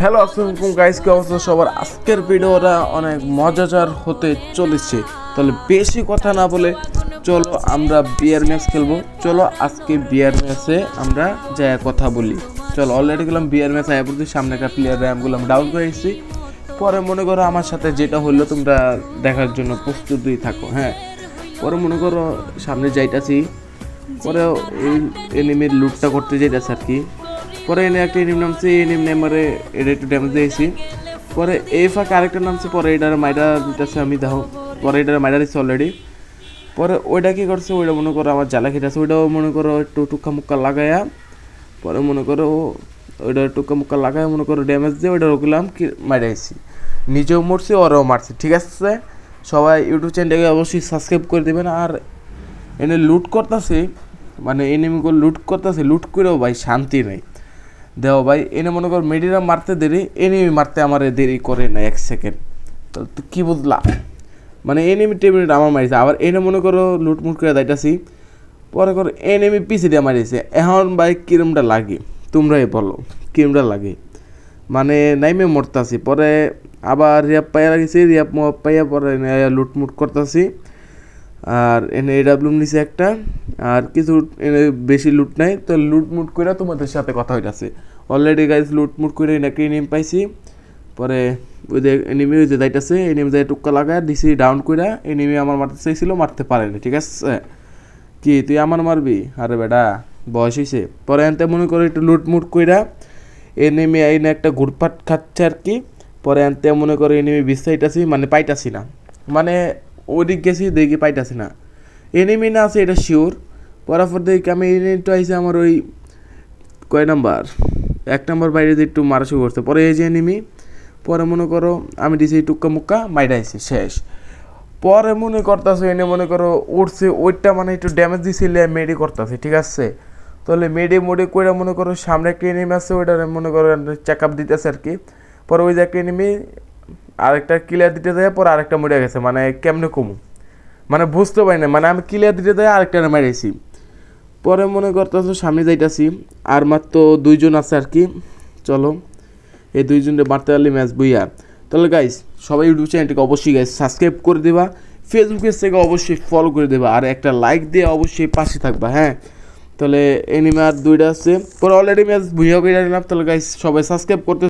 Hello আসসালামু guys, কি অবস্থা সবার? আজকের ভিডিওটা অনেক মজাদার হতে চলেছে। তাহলে বেশি কথা না বলে চলো আমরা বিয়ার ম্যাচ খেলবো। চলো আজকে বিয়ার ম্যাচে আমরা যা কথা বলি। চলো অলরেডি গেলাম বিয়ার ম্যাচ, আয় পড়ছি সামনেকার প্লেয়ার র্যামগুলো ডাউন করে এসেছি। পরে মনে করো আমার সাথে যেটা হলো তোমরা দেখার জন্য প্রস্তুতই থাকো। হ্যাঁ, পরে মনে করো সামনে যাইতাছি, পরে এই এনিমির লুটটা করতে যাইতাছে আর কি। পরে এনে একটা এনিম নামছে, এনিম নেমারে এটা একটু ড্যামেজ দিয়েছি। পরে এই ফাঁকে আরেকটা নামছে, পরে এটার মাইডা দিতেছে আমি দেখো। পরে এটার মাইডা দিচ্ছে অলরেডি। পরে ওইটা কী করছে, ওইটা মনে করো আমার জ্বালা খেটেছে, ওইটাও মনে করো একটু টুক্কা মুক্কা লাগায়া, পরে মনে করো ওইটা টুক্কা মুক্কা লাগায় মনে করো ড্যামেজ দিয়ে ওইটা রুকলাম কি মাইরাইছি। নিজেও মরছি, ওরাও মারছে। ঠিক আছে, সবাই ইউটিউব চ্যানেলটাকে অবশ্যই সাবস্ক্রাইব করে দেবেন। আর এনে লুট করতেছে, মানে এনিমিগুলো লুট করতেছে, লুট করেও ভাই শান্তি নেই। দেও ভাই, এনে মনে কর মেডিরা মারতে দেরি, এনিমি মারতে আমার দেরি করে না 1 সেকেন্ড। তো কী বুঝলা, মানে এনিমি টেবিল আমার মারিছে, আবার এনে মনে করো লুটমুট করে যাইতাছি, পরে করে এনিমি পিছিয়ে দিয়ে মারিছে। এখন ভাই কিরমটা লাগে তোমরাই বলো, কিরমটা লাগে? মানে নাইমে মরতাছি, পরে আবার রিয়াপ পাইয়া লাগিয়েছি, রিয়াপ পাইয়া পরে লুটমুট করতেছি। আর এনে এডাব্লুম নিচে একটা, আর কিছু এনে বেশি লুট নাই, তো লুটমুট করে তোমাদের সাথে কথা হইতাছে। অলরেডি গাইজ লুটমুট করে নাকি এনিম পাইছি। পরে ওই যে এনিমি ওই যে যাইতেছে, এনিমি যাই টুক্কা লাগায় দিছি ডাউন করে। এনিমি আমার মারতে চাইছিল, মারতে পারেনি। ঠিক আছে, কি তুই আমার মারবি? আরে বেটা বয়স হয়েছে। পরে আনতে মনে করে একটু লুটমুট কইরা এনিমি আইনে একটা ঘুরপাট খাচ্ছে আর কি। পরে আনতে মনে করে এনিমি বিস্তাইতাছি, মানে পাইতাছি না, মানে ওদিক গেছি দেখি পাইতাছি না, এনিমি না আছে এটা শিওর। পরাপর দেখি আমি এনিমিটা আইসে আমার ওই কয় নাম্বার 1 নাম্বার বাইরে দিয়ে একটু মারা শুরু করছে। পরে এই যে এনিমি, পরে মনে করো আমি দিছি টুক্কা মুক্কা মাইরা আইছি, শেষ। পরে মনে করতেছে এনে মনে করো উঠছে, ওইটা মানে একটু ড্যামেজ দিছিলে মেডি করতেছে। ঠিক আছে, তাহলে মেডি মোডি করে মনে করো সামনে একটা এনিমি আছে, ওইটা মনে করো চেক আপ দিতেছে আর কি। পরে ওই যে একটা এনিমি আরেকটা ক্লিয়ার দিতে যায়, পরে আরেকটা মরে গেছে, মানে কেমনে কমু, মানে বুঝতে পারি না, মানে আমি ক্লিয়ার দিতে যাই আরেকটা মারিয়েছি। পরে মনে করতেছো সামনে যাইতাছি, আর মাত্র 2 জন আছে আর কি। চলো এই 2 জনকে মারতে পারলে ম্যাচ বইয়া। তাহলে গাইস সবাই ইউটিউব চ্যানেলটিকে অবশ্যই গাইস সাবস্ক্রাইব করে দেবা, ফেসবুক পেজ থেকে অবশ্যই ফলো করে দেবা, আর একটা লাইক দিয়ে অবশ্যই পাশে থাকবা। হ্যাঁ, তাহলে এনিমি আর 2টা আছে, পরে অলরেডি ম্যাচ বইয়া করে নিলাম। তাহলে গাইস সবাই সাবস্ক্রাইব করতে